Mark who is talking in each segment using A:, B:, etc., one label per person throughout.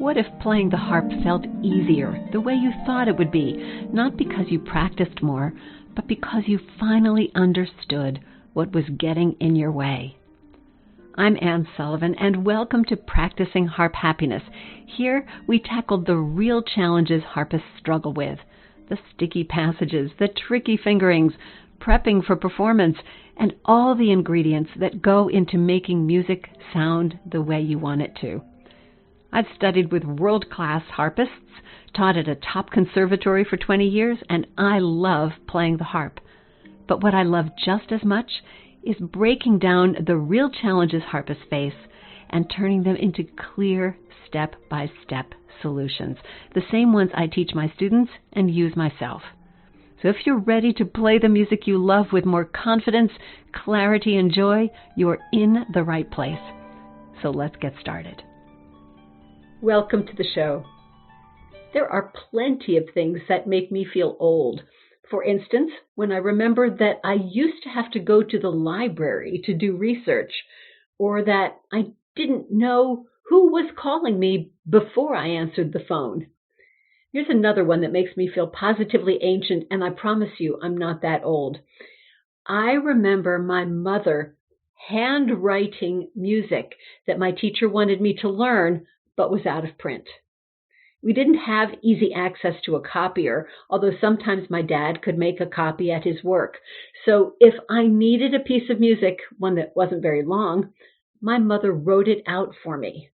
A: What if playing the harp felt easier, the way you thought it would be, not because you practiced more, but because you finally understood what was getting in your way? I'm Ann Sullivan, and welcome to Practicing Harp Happiness. Here, we tackled the real challenges harpists struggle with, the sticky passages, the tricky fingerings, prepping for performance, and all the ingredients that go into making music sound the way you want it to. I've studied with world-class harpists, taught at a top conservatory for 20 years, and I love playing the harp. But what I love just as much is breaking down the real challenges harpists face and turning them into clear step-by-step solutions, the same ones I teach my students and use myself. So if you're ready to play the music you love with more confidence, clarity, and joy, you're in the right place. So let's get started. Welcome to the show. There are plenty of things that make me feel old. For instance, when I remember that I used to have to go to the library to do research, or that I didn't know who was calling me before I answered the phone. Here's another one that makes me feel positively ancient, and I promise you I'm not that old. I remember my mother handwriting music that my teacher wanted me to learn, but was out of print. We didn't have easy access to a copier, although sometimes my dad could make a copy at his work. So if I needed a piece of music, one that wasn't very long, my mother wrote it out for me.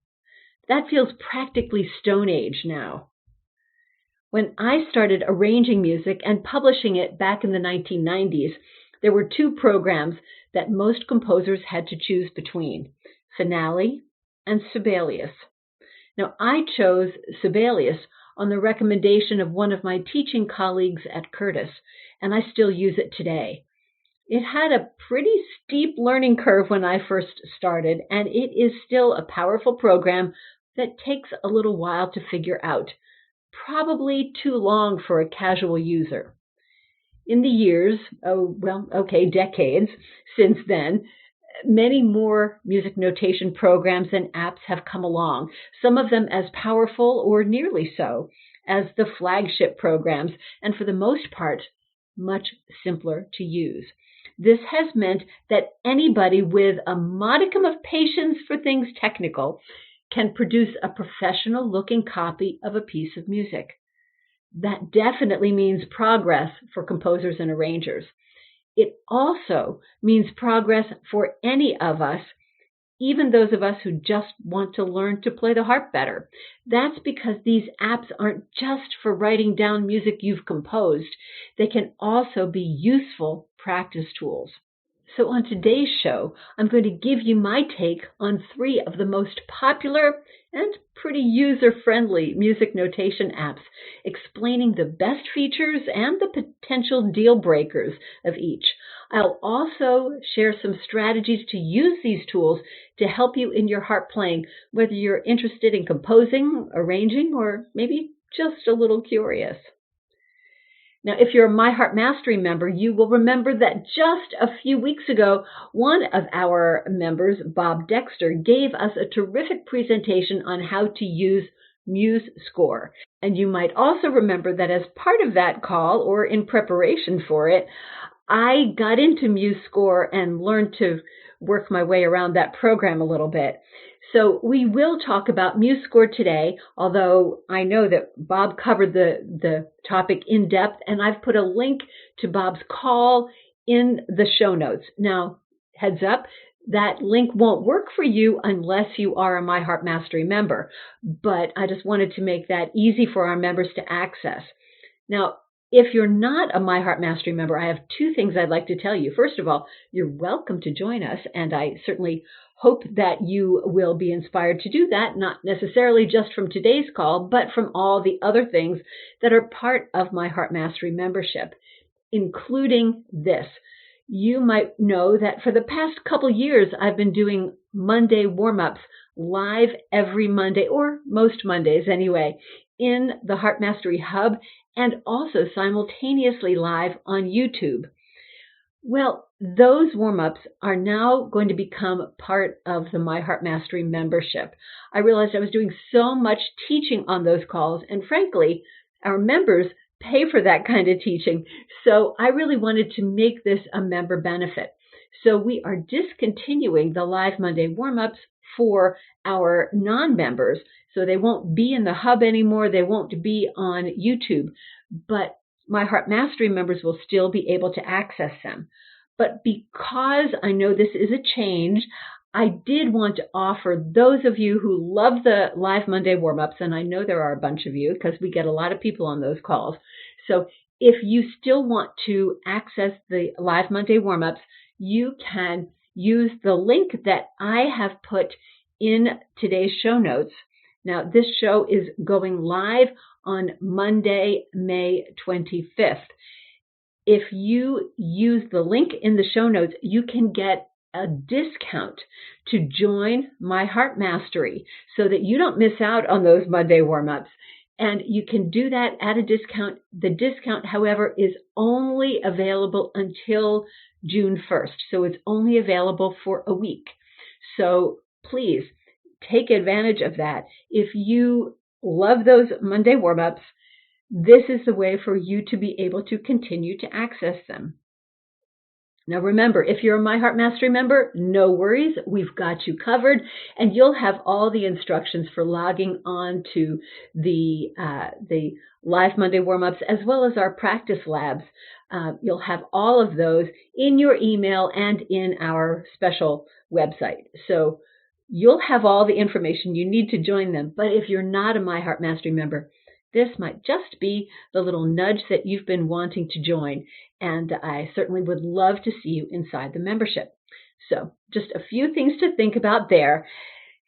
A: That feels practically Stone Age now. When I started arranging music and publishing it back in the 1990s, there were two programs that most composers had to choose between, Finale and Sibelius. Now, I chose Sibelius on the recommendation of one of my teaching colleagues at Curtis, and I still use it today. It had a pretty steep learning curve when I first started, and it is still a powerful program that takes a little while to figure out, probably too long for a casual user. In the years, decades since then, many more music notation programs and apps have come along, some of them as powerful or nearly so as the flagship programs, and for the most part, much simpler to use. This has meant that anybody with a modicum of patience for things technical can produce a professional-looking copy of a piece of music. That definitely means progress for composers and arrangers. It also means progress for any of us, even those of us who just want to learn to play the harp better. That's because these apps aren't just for writing down music you've composed. They can also be useful practice tools. So on today's show, I'm going to give you my take on three of the most popular and pretty user-friendly music notation apps, explaining the best features and the potential deal breakers of each. I'll also share some strategies to use these tools to help you in your harp playing, whether you're interested in composing, arranging, or maybe just a little curious. Now, if you're a My Harp Mastery member, you will remember that just a few weeks ago, one of our members, Bob Dexter, gave us a terrific presentation on how to use MuseScore. And you might also remember that as part of that call, or in preparation for it, I got into MuseScore and learned to work my way around that program a little bit. So we will talk about MuseScore today, although I know that Bob covered the topic in depth, and I've put a link to Bob's call in the show notes. Now, heads up, that link won't work for you unless you are a My Harp Mastery member, but I just wanted to make that easy for our members to access. Now, if you're not a My Harp Mastery member, I have two things I'd like to tell you. First of all, you're welcome to join us, and I certainly hope that you will be inspired to do that, not necessarily just from today's call, but from all the other things that are part of My Harp Mastery membership, including this. You might know that for the past couple years, I've been doing Monday warm-ups live every Monday, or most Mondays anyway, in the Harp Mastery Hub, and also simultaneously live on YouTube. Well, those warm-ups are now going to become part of the My Heart Mastery membership. I realized I was doing so much teaching on those calls, and frankly, our members pay for that kind of teaching. So I really wanted to make this a member benefit. So we are discontinuing the Live Monday warm-ups for our non-members. So they won't be in the hub anymore. They won't be on YouTube, but My Heart Mastery members will still be able to access them. But because I know this is a change, I did want to offer those of you who love the Live Monday warm-ups, and I know there are a bunch of you because we get a lot of people on those calls. So if you still want to access the Live Monday warm-ups, you can use the link that I have put in today's show notes. Now, this show is going live on Monday, May 25th. If you use the link in the show notes, you can get a discount to join My Heart Mastery so that you don't miss out on those Monday warm-ups. And you can do that at a discount. The discount, however, is only available until June 1st. So it's only available for a week. So please take advantage of that. If you love those Monday warm-ups, this is the way for you to be able to continue to access them. Now remember, if you're a My Heart Mastery member, no worries, we've got you covered, and you'll have all the instructions for logging on to the Live Monday warm-ups as well as our practice labs. You'll have all of those in your email and in our special website. So you'll have all the information you need to join them. But if you're not a My Heart Mastery member, this might just be the little nudge that you've been wanting to join, and I certainly would love to see you inside the membership. So just a few things to think about there.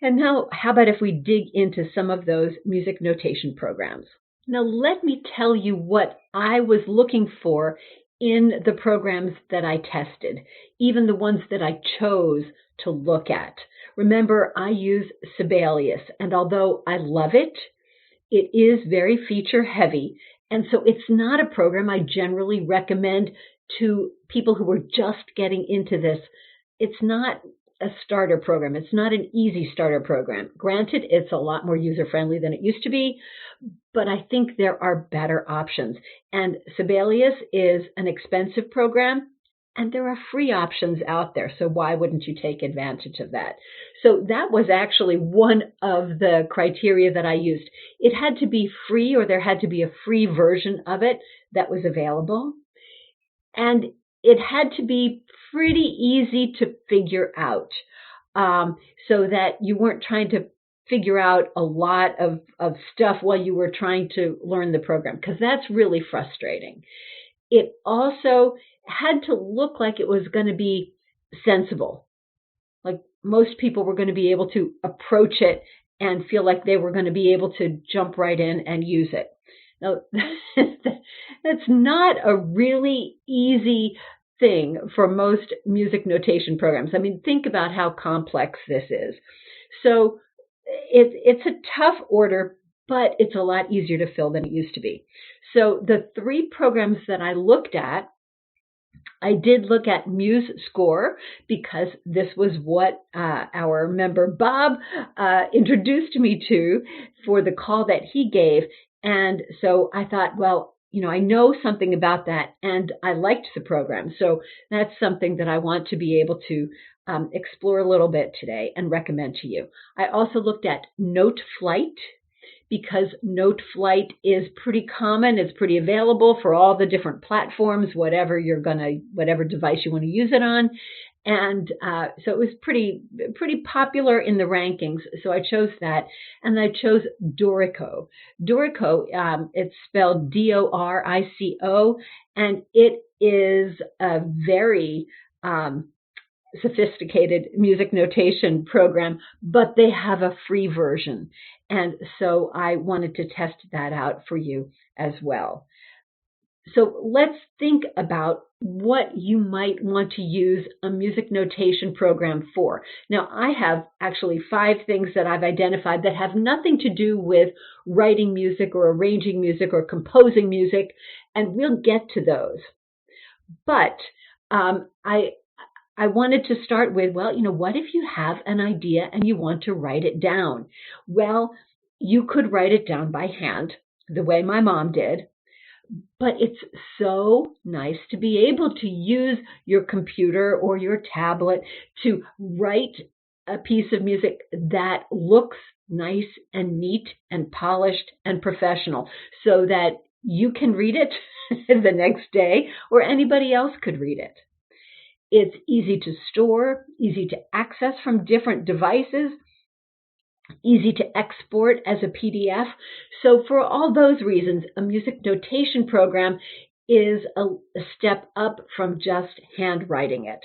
A: And now, how about if we dig into some of those music notation programs? Now, let me tell you what I was looking for in the programs that I tested, even the ones that I chose to look at. Remember, I use Sibelius, and although I love it, it is very feature heavy, and so it's not a program I generally recommend to people who are just getting into this. It's not a starter program. It's not an easy starter program. Granted, it's a lot more user-friendly than it used to be, but I think there are better options. And Sibelius is an expensive program, and there are free options out there, so why wouldn't you take advantage of that? So that was actually one of the criteria that I used. It had to be free, or there had to be a free version of it that was available. And it had to be pretty easy to figure out, so that you weren't trying to figure out a lot of stuff while you were trying to learn the program, because that's really frustrating. It also had to look like it was going to be sensible. Like most people were going to be able to approach it and feel like they were going to be able to jump right in and use it. Now, that's not a really easy thing for most music notation programs. I mean, think about how complex this is. So it's a tough order, but it's a lot easier to fill than it used to be. So the three programs that I looked at, I did look at MuseScore because this was what our member Bob introduced me to for the call that he gave. And so I thought, well, I know something about that, and I liked the program. So that's something that I want to be able to explore a little bit today and recommend to you. I also looked at NoteFlight, because NoteFlight is pretty common. It's pretty available for all the different platforms, whatever device you want to use it on. And so it was pretty popular in the rankings. So I chose that, and I chose Dorico. Dorico, it's spelled Dorico, and it is a very sophisticated music notation program, but they have a free version. And so I wanted to test that out for you as well. So let's think about what you might want to use a music notation program for. Now, I have actually 5 things that I've identified that have nothing to do with writing music or arranging music or composing music, and we'll get to those. But I wanted to start with, well, what if you have an idea and you want to write it down? Well, you could write it down by hand, the way my mom did, but it's so nice to be able to use your computer or your tablet to write a piece of music that looks nice and neat and polished and professional so that you can read it the next day or anybody else could read it. It's easy to store, easy to access from different devices, easy to export as a PDF. So for all those reasons, a music notation program is a step up from just handwriting it.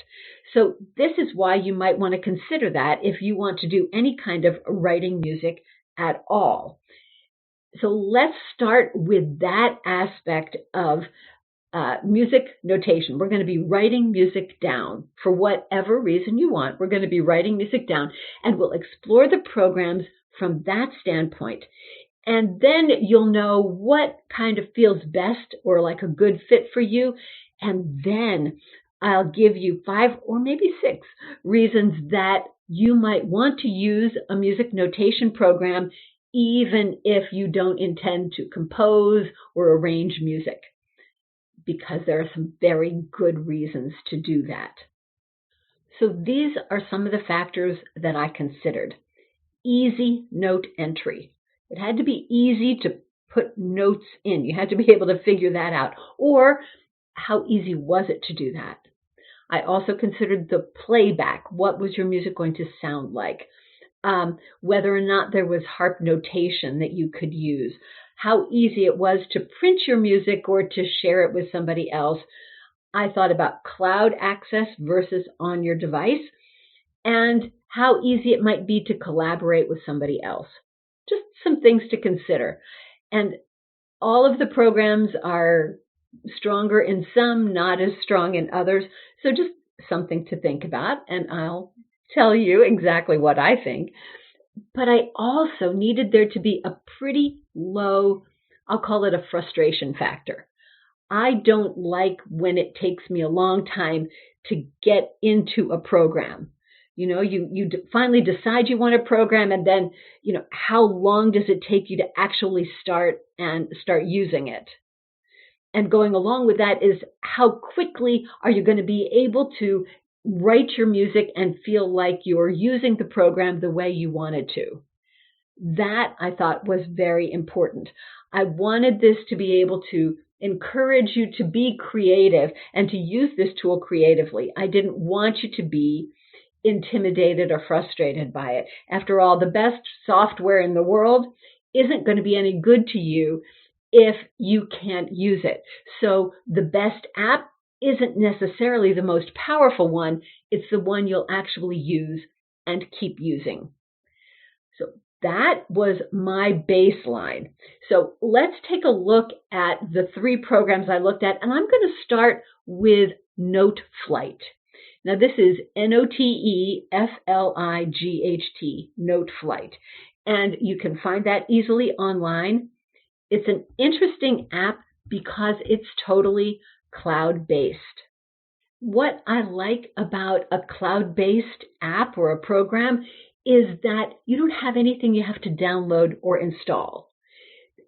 A: So this is why you might want to consider that if you want to do any kind of writing music at all. So let's start with that aspect of music notation. We're going to be writing music down for whatever reason you want. We're going to be writing music down, and we'll explore the programs from that standpoint. And then you'll know what kind of feels best or like a good fit for you. And then I'll give you 5 or maybe 6 reasons that you might want to use a music notation program, even if you don't intend to compose or arrange music, because there are some very good reasons to do that. So these are some of the factors that I considered. Easy note entry. It had to be easy to put notes in. You had to be able to figure that out. Or how easy was it to do that? I also considered the playback. What was your music going to sound like? Whether or not there was harp notation that you could use. How easy it was to print your music or to share it with somebody else. I thought about cloud access versus on your device, and how easy it might be to collaborate with somebody else. Just some things to consider. And all of the programs are stronger in some, not as strong in others. So just something to think about, and I'll tell you exactly what I think. But I also needed there to be a pretty low, I'll call it a frustration factor. I don't like when it takes me a long time to get into a program. You finally decide you want a program, and then, how long does it take you to actually start using it? And going along with that is how quickly are you going to be able to write your music and feel like you're using the program the way you wanted to. That I thought was very important. I wanted this to be able to encourage you to be creative and to use this tool creatively. I didn't want you to be intimidated or frustrated by it. After all, the best software in the world isn't going to be any good to you if you can't use it. So the best app isn't necessarily the most powerful one. It's the one you'll actually use and keep using. So that was my baseline. So let's take a look at the 3 programs I looked at, and I'm going to start with NoteFlight. Now this is NoteFlight, NoteFlight, and you can find that easily online. It's an interesting app because it's totally cloud-based. What I like about a cloud-based app or a program is that you don't have anything you have to download or install.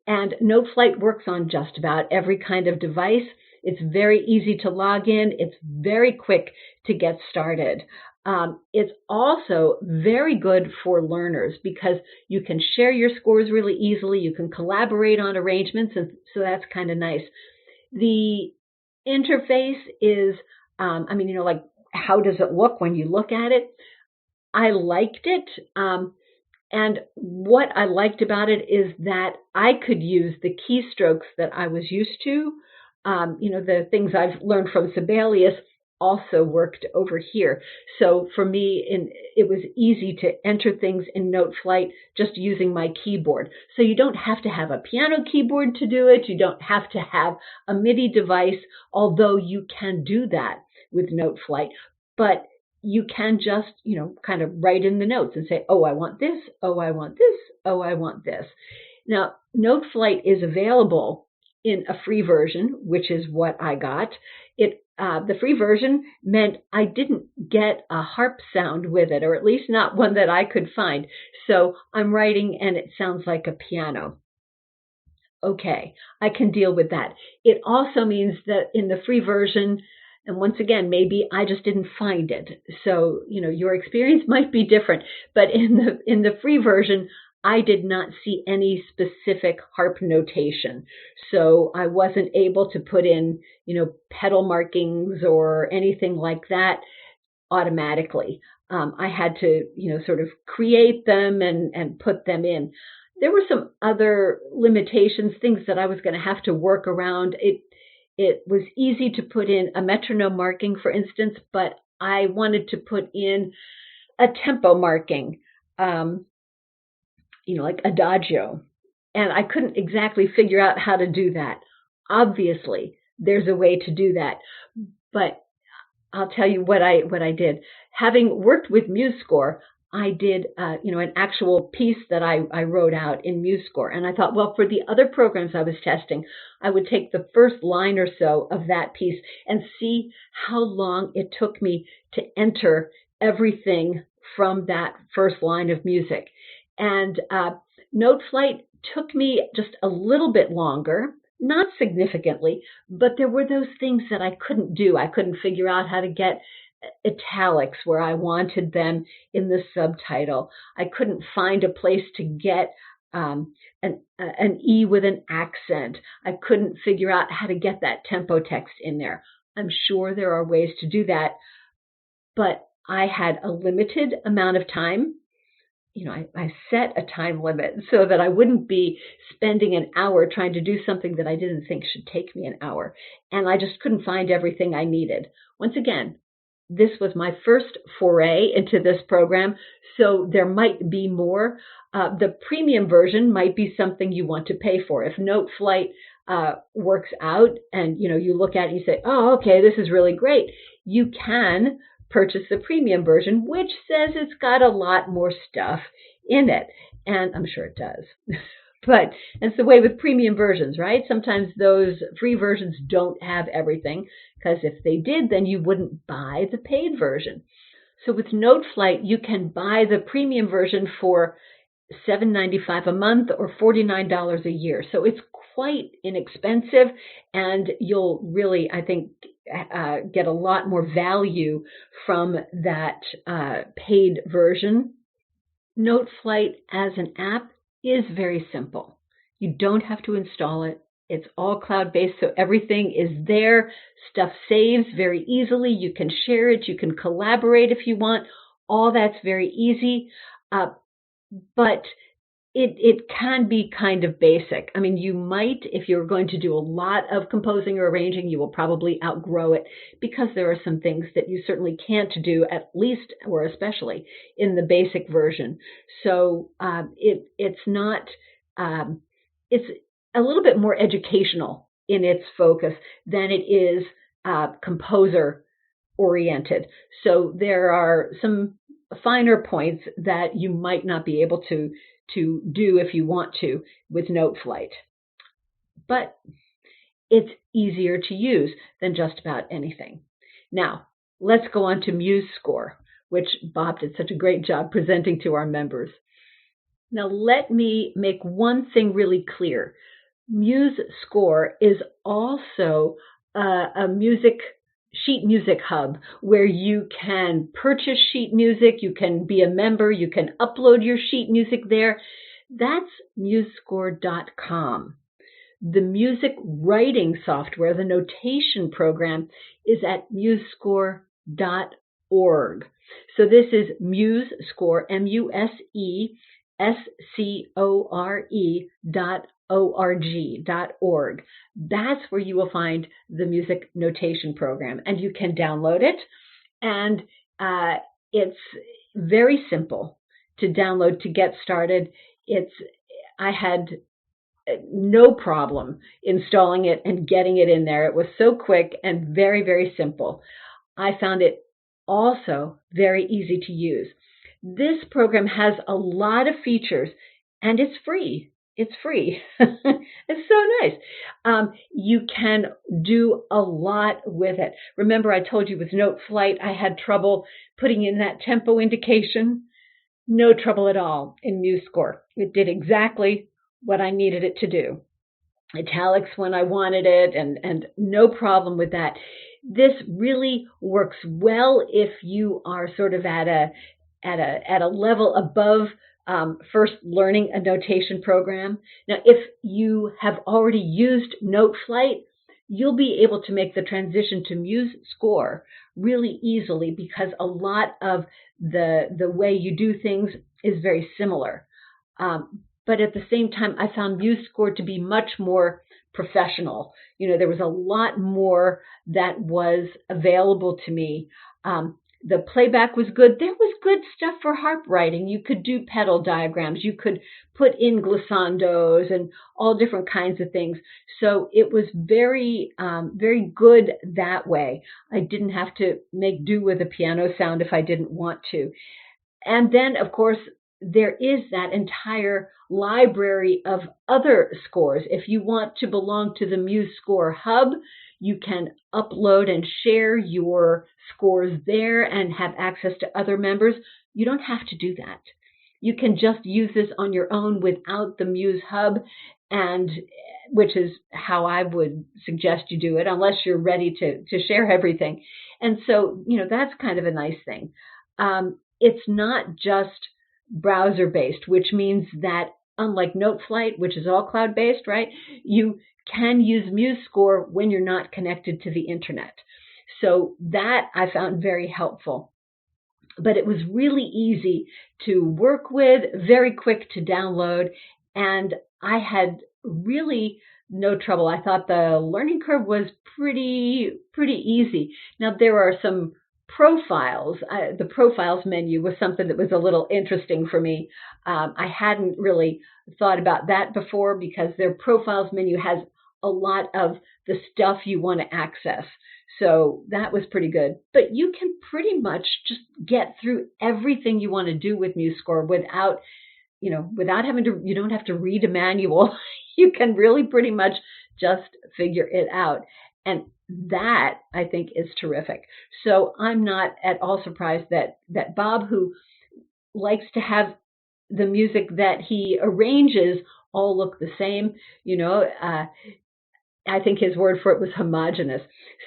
A: And NoteFlight works on just about every kind of device. It's very easy to log in. It's very quick to get started. It's also very good for learners because you can share your scores really easily. You can collaborate on arrangements, and so that's kind of nice. The interface is, like, how does it look when you look at it? I liked it. And what I liked about it is that I could use the keystrokes that I was used to. The things I've learned from Sibelius also worked over here. So for me, it was easy to enter things in NoteFlight just using my keyboard. So you don't have to have a piano keyboard to do it. You don't have to have a MIDI device, although you can do that with NoteFlight. But you can just, kind of write in the notes and say, oh, I want this. Oh, I want this. Oh, I want this. Now, NoteFlight is available in a free version, which is what I got. It the free version meant I didn't get a harp sound with it, or at least not one that I could find. So I'm writing and it sounds like a piano. Okay, I can deal with that. It also means that in the free version, and once again, maybe I just didn't find it. So, your experience might be different, but in the free version, I did not see any specific harp notation. So I wasn't able to put in, pedal markings or anything like that automatically. I had to, sort of create them and put them in. There were some other limitations, things that I was going to have to work around. It was easy to put in a metronome marking, for instance, but I wanted to put in a tempo marking, like adagio, and I couldn't exactly figure out how to do that. Obviously, there's a way to do that, but I'll tell you what I did. Having worked with MuseScore, I did, an actual piece that I wrote out in MuseScore. And I thought, well, for the other programs I was testing, I would take the first line or so of that piece and see how long it took me to enter everything from that first line of music. And Note Flight took me just a little bit longer, not significantly, but there were those things that I couldn't do. I couldn't figure out how to get italics where I wanted them in the subtitle. I couldn't find a place to get an E with an accent. I couldn't figure out how to get that tempo text in there. I'm sure there are ways to do that, but I had a limited amount of time. I set a time limit so that I wouldn't be spending an hour trying to do something that I didn't think should take me an hour. And I just couldn't find everything I needed. Once again, this was my first foray into this program, so there might be more. The premium version might be something you want to pay for. If Note Flight works out and you look at it and you say, oh, okay, this is really great, you can purchase the premium version, which says it's got a lot more stuff in it. And I'm sure it does. But it's the way with premium versions, right? Sometimes those free versions don't have everything, because if they did, then you wouldn't buy the paid version. So with Note Flight, you can buy the premium version for $7.95 a month or $49 a year. So it's quite inexpensive, and you'll really, I think, get a lot more value from that paid version. Note Flight as an app is very simple. You don't have to install it. It's all cloud-based, so everything is there. Stuff saves very easily. You can share it. You can collaborate if you want. All that's very easy. But it can be kind of basic. I mean, you might, if you're going to do a lot of composing or arranging, you will probably outgrow it, because there are some things that you certainly can't do, at least or especially in the basic version. So it's not, it's a little bit more educational in its focus than it is composer oriented. So there are some finer points that you might not be able to do if you want to with Note Flight. But it's easier to use than just about anything. Now, let's go on to MuseScore, which Bob did such a great job presenting to our members. Now, let me make one thing really clear. MuseScore is also a sheet music hub where you can purchase sheet music, you can be a member, you can upload your sheet music there. That's musescore.com. The music writing software, the notation program, is at musescore.org. So this is MuseScore, musescore.org. That's where you will find the music notation program, and you can download it. And it's very simple to download to get started. I had no problem installing it and getting it in there. It was so quick and very, very simple. I found it also very easy to use. This program has a lot of features, and it's free. it's free. It's so nice. You can do a lot with it. Remember, I told you with Note Flight, I had trouble putting in that tempo indication. No trouble at all in MuseScore. It did exactly what I needed it to do. Italics when I wanted it, and no problem with that. This really works well if you are sort of at a level above first learning a notation program. Now, if you have already used NoteFlight, you'll be able to make the transition to MuseScore really easily because a lot of the way you do things is very similar. But at the same time, I found MuseScore to be much more professional. There was a lot more that was available to me. The playback was good. There was good stuff for harp writing. You could do pedal diagrams. You could put in glissandos and all different kinds of things. So it was very, very good that way. I didn't have to make do with a piano sound if I didn't want to. And then, of course, there is that entire library of other scores. If you want to belong to the MuseScore Hub, you can upload and share your scores there and have access to other members. You don't have to do that. You can just use this on your own without the Muse Hub, and which is how I would suggest you do it, unless you're ready to share everything. And so, that's kind of a nice thing. It's not just browser-based, which means that unlike NoteFlight, which is all cloud-based, right, you can use MuseScore when you're not connected to the internet. So that I found very helpful. But it was really easy to work with, very quick to download, and I had really no trouble. I thought the learning curve was pretty easy. Now, there are some profiles. The profiles menu was something that was a little interesting for me. I hadn't really thought about that before because their profiles menu has a lot of the stuff you want to access. So that was pretty good. But you can pretty much just get through everything you want to do with MuseScore without having to, you don't have to read a manual. You can really pretty much just figure it out. And that, I think, is terrific. So I'm not at all surprised that Bob, who likes to have the music that he arranges all look the same, I think his word for it was homogeneous.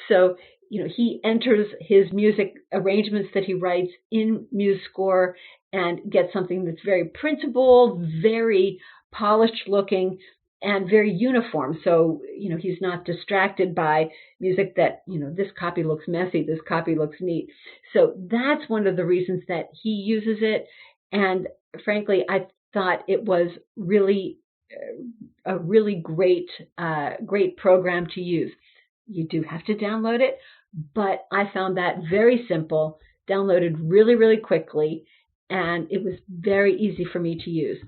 A: So, he enters his music arrangements that he writes in MuseScore and gets something that's very printable, very polished looking, and very uniform. So, he's not distracted by music that, this copy looks messy, this copy looks neat. So that's one of the reasons that he uses it. And frankly, I thought it was really a really great program to use. You do have to download it, but I found that very simple, downloaded really, really quickly, and it was very easy for me to use.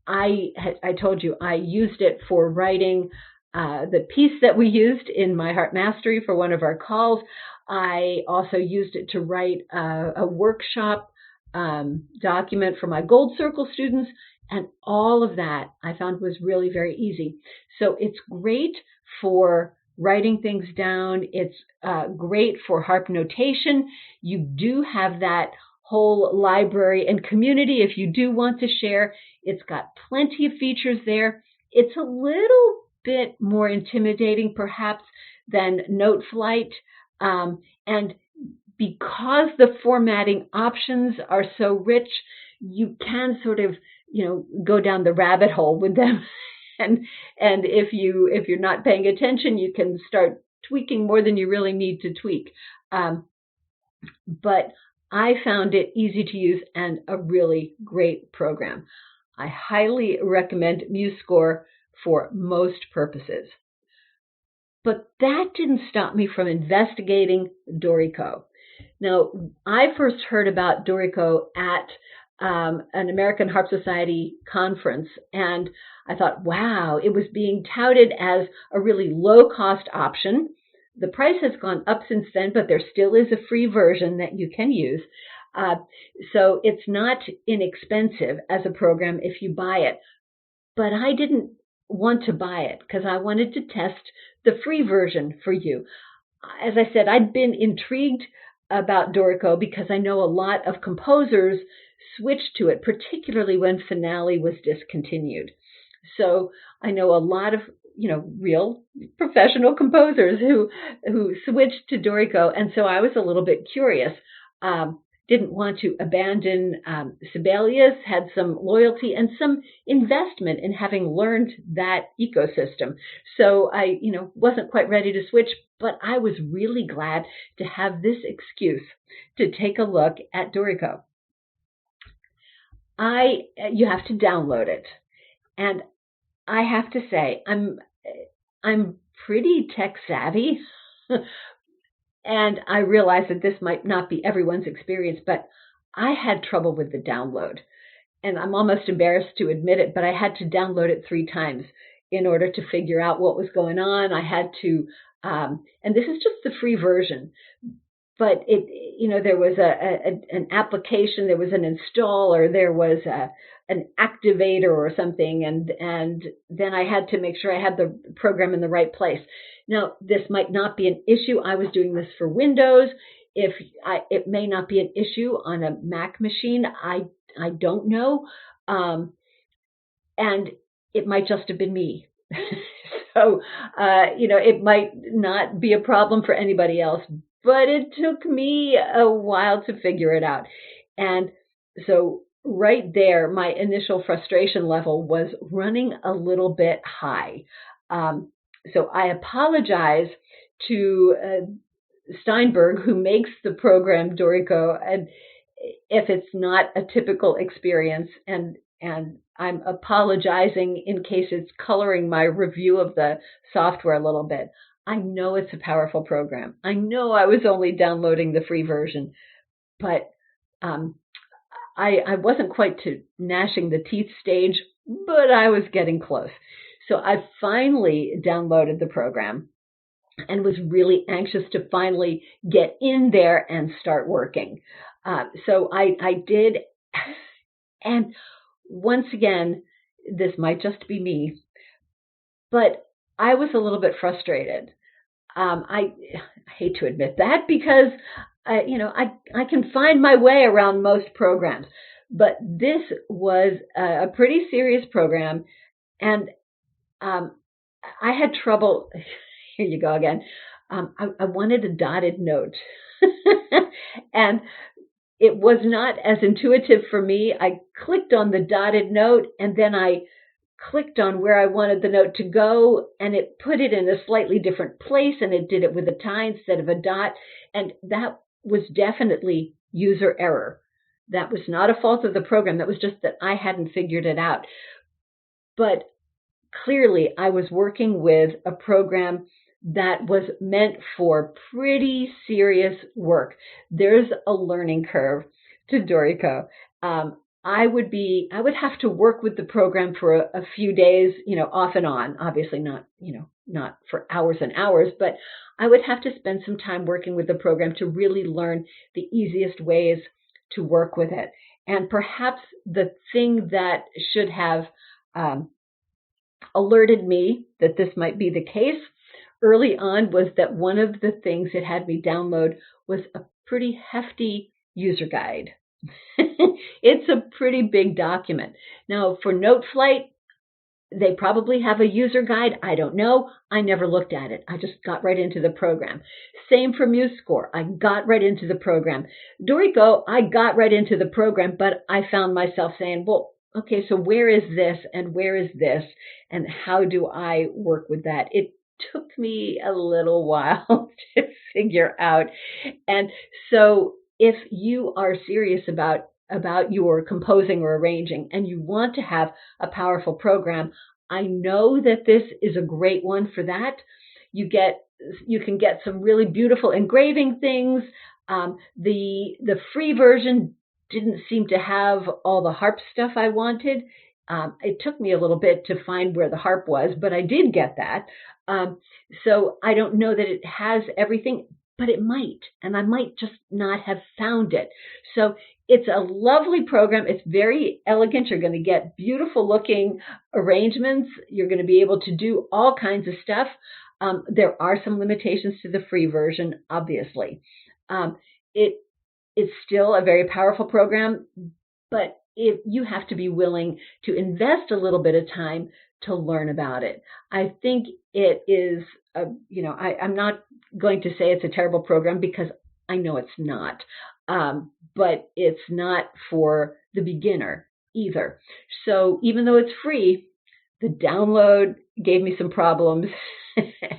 A: I told you I used it for writing the piece that we used in my Harp Mastery for one of our calls. I also used it to write a workshop document for my Gold Circle students, and all of that I found was really very easy. So it's great for writing things down. It's great for harp notation. You do have that whole library and community if you do want to share. It's got plenty of features there. It's a little bit more intimidating perhaps than NoteFlight. And because the formatting options are so rich, you can sort of, go down the rabbit hole with them. And if you're not paying attention, you can start tweaking more than you really need to tweak. But I found it easy to use and a really great program. I highly recommend MuseScore for most purposes. But that didn't stop me from investigating Dorico. Now, I first heard about Dorico at an American Harp Society conference, and I thought, wow, it was being touted as a really low-cost option. The price has gone up since then, but there still is a free version that you can use. So it's not inexpensive as a program if you buy it. but I didn't want to buy it because I wanted to test the free version for you. As I said, I'd been intrigued about Dorico because I know a lot of composers switched to it, particularly when Finale was discontinued. So I know a lot of real professional composers who switched to Dorico, and so I was a little bit curious. Didn't want to abandon Sibelius, had some loyalty and some investment in having learned that ecosystem. So I, wasn't quite ready to switch, but I was really glad to have this excuse to take a look at Dorico. You have to download it, and I have to say I'm pretty tech savvy. And I realize that this might not be everyone's experience, but I had trouble with the download. And I'm almost embarrassed to admit it, but I had to download it 3 times in order to figure out what was going on. I had to, and this is just the free version, but there was an application, there was an installer, there was an activator or something, and then I had to make sure I had the program in the right place. Now, this might not be an issue. I was doing this for Windows. It may not be an issue on a Mac machine. I don't know. And it might just have been me. So, it might not be a problem for anybody else, but it took me a while to figure it out. And so right there, my initial frustration level was running a little bit high. So I apologize to Steinberg, who makes the program Dorico, and if it's not a typical experience, and I'm apologizing in case it's coloring my review of the software a little bit. I know it's a powerful program. I know I was only downloading the free version, but I wasn't quite to gnashing the teeth stage, but I was getting close. So I finally downloaded the program and was really anxious to finally get in there and start working. So I did. And once again, this might just be me, but I was a little bit frustrated. I hate to admit that because I can find my way around most programs, but this was a pretty serious program, and I had trouble. Here you go again. I wanted a dotted note, and it was not as intuitive for me. I clicked on the dotted note, and then I clicked on where I wanted the note to go, and it put it in a slightly different place, and it did it with a tie instead of a dot, and that was definitely user error. That was not a fault of the program. That was just that I hadn't figured it out. But clearly, I was working with a program that was meant for pretty serious work. There's a learning curve to Dorico. I would have to work with the program for a few days, off and on, obviously not for hours and hours, but I would have to spend some time working with the program to really learn the easiest ways to work with it. And perhaps the thing that should have alerted me that this might be the case early on was that one of the things it had me download was a pretty hefty user guide. It's a pretty big document. Now, for NoteFlight, they probably have a user guide. I don't know. I never looked at it. I just got right into the program. Same for MuseScore. I got right into the program. Dorico, I got right into the program, but I found myself saying, well, okay, so where is this and where is this and how do I work with that? It took me a little while to figure out. And so if you are serious about your composing or arranging and you want to have a powerful program, I know that this is a great one for that. You can get some really beautiful engraving things. The free version didn't seem to have all the harp stuff I wanted. It took me a little bit to find where the harp was, but I did get that. So I don't know that it has everything, but it might, and I might just not have found it. So It's a lovely program. It's very elegant. You're going to get beautiful looking arrangements. You're going to be able to do all kinds of stuff. There are some limitations to the free version, obviously. It is still a very powerful program, but if you have to be willing to invest a little bit of time to learn about it. I think it is, I'm not going to say it's a terrible program because I know it's not. But it's not for the beginner either. So even though it's free, the download gave me some problems.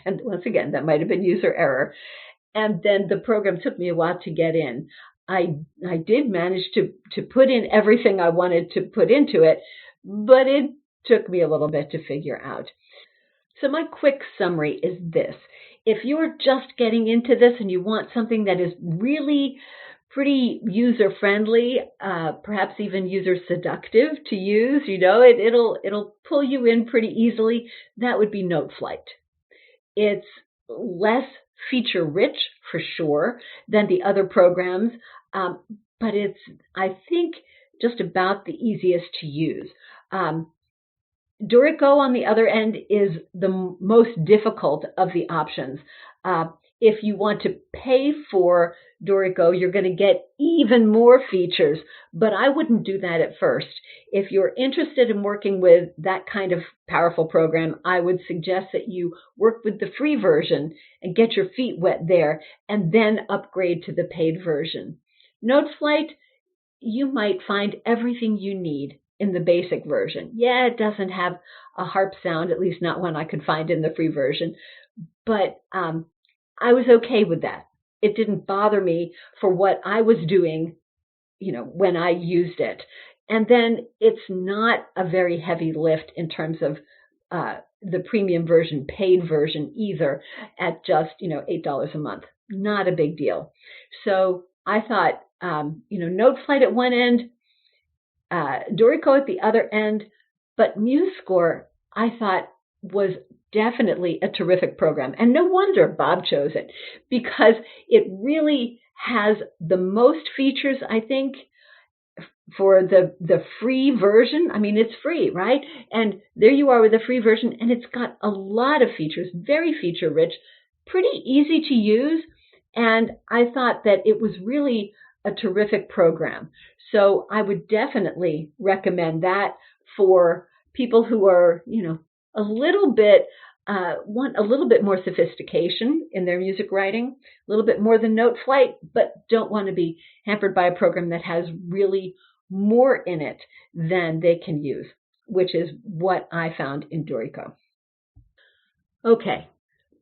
A: And once again, that might have been user error. And then the program took me a while to get in. I did manage to put in everything I wanted to put into it, but it took me a little bit to figure out. So my quick summary is this. If you're just getting into this and you want something that is really pretty user-friendly, perhaps even user-seductive to use, it'll pull you in pretty easily, that would be Noteflight. It's less feature-rich, for sure, than the other programs, but it's, I think, just about the easiest to use. Dorico, on the other end, is the most difficult of the options. If you want to pay for Dorico, you're going to get even more features, but I wouldn't do that at first. If you're interested in working with that kind of powerful program, I would suggest that you work with the free version and get your feet wet there, and then upgrade to the paid version. Noteflight, you might find everything you need in the basic version. Yeah, it doesn't have a harp sound, at least not one I could find in the free version, but I was okay with that. It didn't bother me for what I was doing, when I used it. And then it's not a very heavy lift in terms of the premium version, paid version either, at just, $8 a month. Not a big deal. So I thought, Noteflight at one end, Dorico at the other end, but MuseScore, I thought, was definitely a terrific program. And no wonder Bob chose it, because it really has the most features, I think, for the free version. I mean, it's free, right? And there you are with the free version, and it's got a lot of features, very feature rich, pretty easy to use. And I thought that it was really a terrific program. So I would definitely recommend that for people who are, a little bit, want a little bit more sophistication in their music writing, a little bit more than Noteflight, but don't want to be hampered by a program that has really more in it than they can use, which is what I found in Dorico. Okay,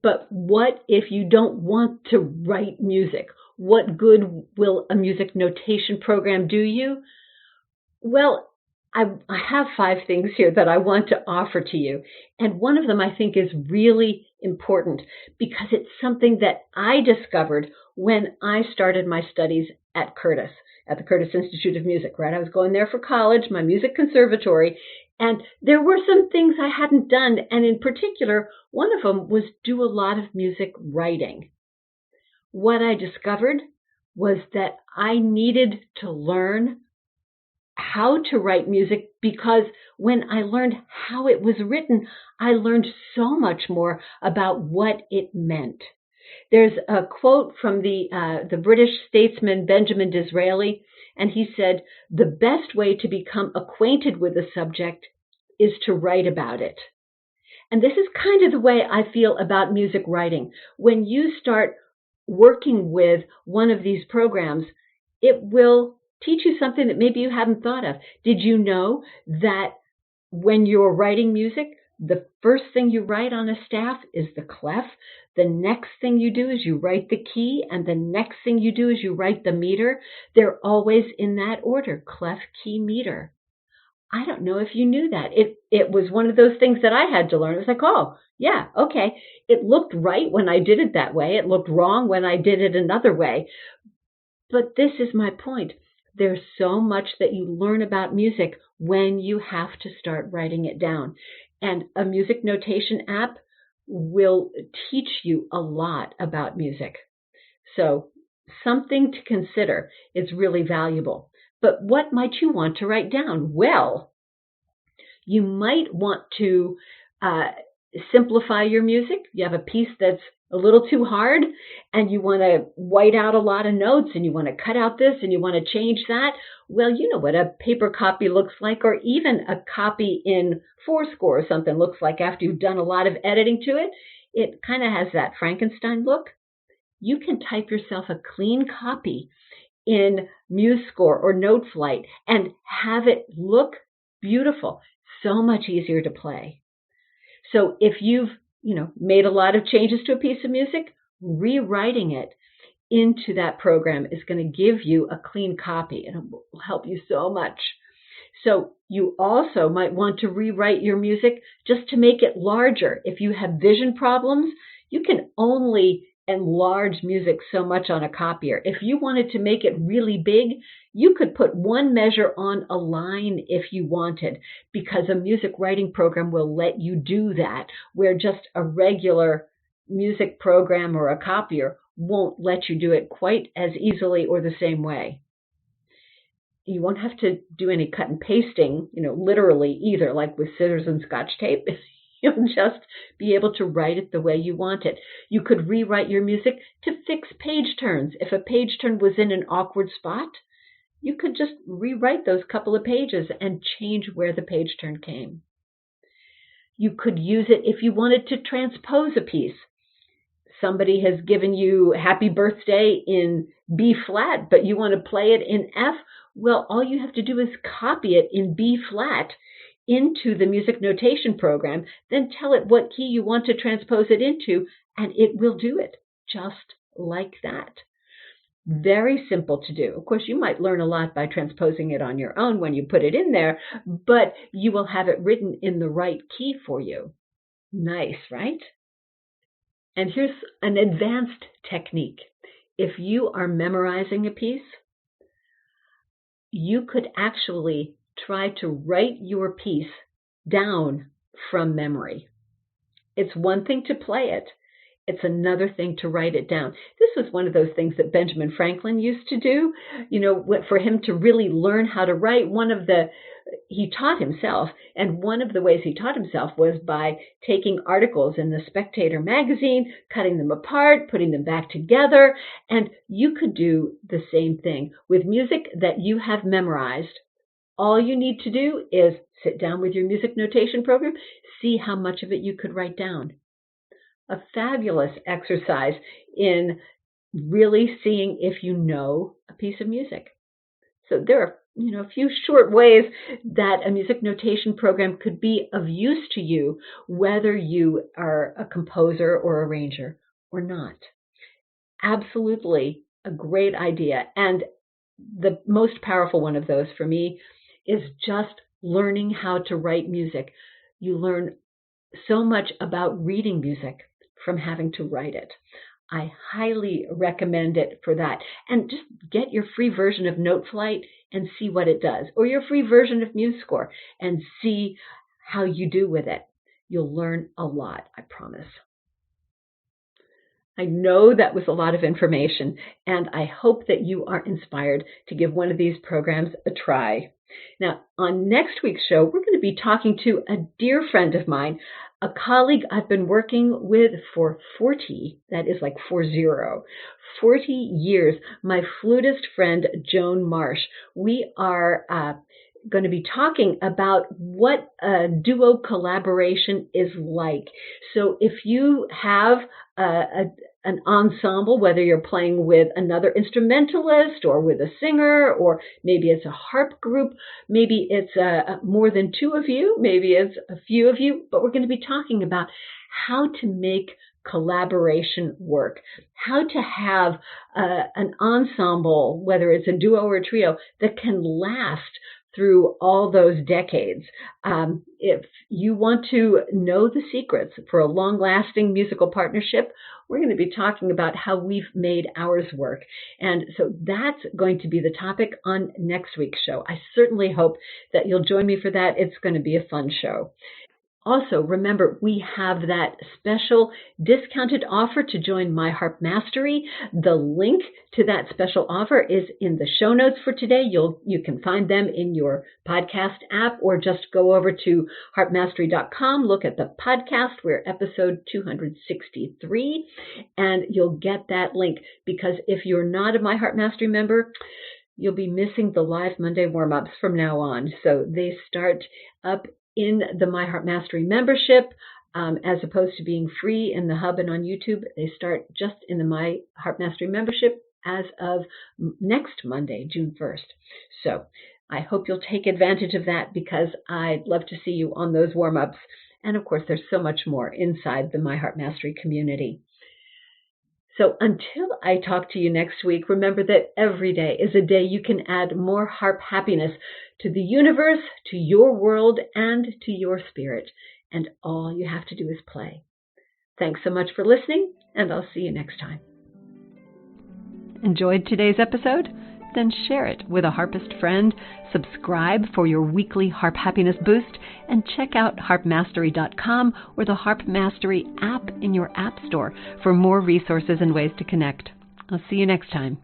A: but what if you don't want to write music? What good will a music notation program do you? Well, I have 5 things here that I want to offer to you. And one of them I think is really important because it's something that I discovered when I started my studies at Curtis, at the Curtis Institute of Music, right? I was going there for college, my music conservatory, and there were some things I hadn't done. And in particular, one of them was do a lot of music writing. What I discovered was that I needed to learn how to write music, because when I learned how it was written, I learned so much more about what it meant. There's a quote from the British statesman Benjamin Disraeli, and he said, "The best way to become acquainted with a subject is to write about it." And this is kind of the way I feel about music writing. When you start working with one of these programs, it will teach you something that maybe you hadn't thought of. Did you know that when you're writing music, the first thing you write on a staff is the clef? The next thing you do is you write the key, and the next thing you do is you write the meter. They're always in that order: clef, key, meter. I don't know if you knew that. It was one of those things that I had to learn. It was like, oh, yeah, okay. It looked right when I did it that way. It looked wrong when I did it another way. But this is my point. There's so much that you learn about music when you have to start writing it down. And a music notation app will teach you a lot about music. So something to consider. It's really valuable. But what might you want to write down? Well, you might want to simplify your music. You have a piece that's a little too hard and you want to white out a lot of notes and you want to cut out this and you want to change that. Well, you know what a paper copy looks like, or even a copy in Fourscore or something looks like after you've done a lot of editing to it. It kind of has that Frankenstein look. You can type yourself a clean copy in MuseScore or NoteFlight and have it look beautiful. So much easier to play. So if you've, made a lot of changes to a piece of music, rewriting it into that program is going to give you a clean copy, and it will help you so much. So you also might want to rewrite your music just to make it larger. If you have vision problems, you can only enlarge music so much on a copier. If you wanted to make it really big, you could put one measure on a line if you wanted, because a music writing program will let you do that, where just a regular music program or a copier won't let you do it quite as easily or the same way. You won't have to do any cut and pasting, literally either, like with scissors and Scotch tape. You'll just be able to write it the way you want it. You could rewrite your music to fix page turns. If a page turn was in an awkward spot, you could just rewrite those couple of pages and change where the page turn came. You could use it if you wanted to transpose a piece. Somebody has given you Happy Birthday in B flat, but you want to play it in F. Well, all you have to do is copy it in B flat into the music notation program, then tell it what key you want to transpose it into, and it will do it just like that. Very simple to do. Of course, you might learn a lot by transposing it on your own when you put it in there, but you will have it written in the right key for you. Nice, right? And here's an advanced technique. If you are memorizing a piece, you could actually try to write your piece down from memory. It's one thing to play it. It's another thing to write it down. This was one of those things that Benjamin Franklin used to do. For him to really learn how to write, he taught himself. And one of the ways he taught himself was by taking articles in the Spectator magazine, cutting them apart, putting them back together. And you could do the same thing with music that you have memorized. All you need to do is sit down with your music notation program, see how much of it you could write down. A fabulous exercise in really seeing if you know a piece of music. So there are, a few short ways that a music notation program could be of use to you, whether you are a composer or arranger or not. Absolutely a great idea. And the most powerful one of those for me is just learning how to write music. You learn so much about reading music from having to write it. I highly recommend it for that. And just get your free version of NoteFlight and see what it does, or your free version of MuseScore and see how you do with it. You'll learn a lot, I promise. I know that was a lot of information, and I hope that you are inspired to give one of these programs a try. Now, on next week's show, we're going to be talking to a dear friend of mine, a colleague I've been working with for 40 years, my flutist friend, Joan Marsh. We are going to be talking about what a duo collaboration is like. So if you have an ensemble, whether you're playing with another instrumentalist or with a singer, or maybe it's a harp group, maybe it's more than two of you, maybe it's a few of you, but we're going to be talking about how to make collaboration work, how to have an ensemble, whether it's a duo or a trio, that can last through all those decades. If you want to know the secrets for a long-lasting musical partnership, we're going to be talking about how we've made ours work. And so that's going to be the topic on next week's show. I certainly hope that you'll join me for that. It's going to be a fun show. Also, remember, we have that special discounted offer to join My Harp Mastery. The link to that special offer is in the show notes for today. You can find them in your podcast app, or just go over to harpmastery.com, look at the podcast. We're episode 263, and you'll get that link, because if you're not a My Harp Mastery member, you'll be missing the live Monday warm-ups from now on. So they start up in the My Harp Mastery membership, as opposed to being free in the hub and on YouTube. They start just in the My Harp Mastery membership as of next Monday, June 1st. So I hope you'll take advantage of that, because I'd love to see you on those warm-ups. And of course, there's so much more inside the My Harp Mastery community. So until I talk to you next week, remember that every day is a day you can add more harp happiness to the universe, to your world, and to your spirit. And all you have to do is play. Thanks so much for listening, and I'll see you next time. Enjoyed today's episode? Then share it with a harpist friend, subscribe for your weekly harp happiness boost, and check out harpmastery.com or the Harp Mastery app in your app store for more resources and ways to connect. I'll see you next time.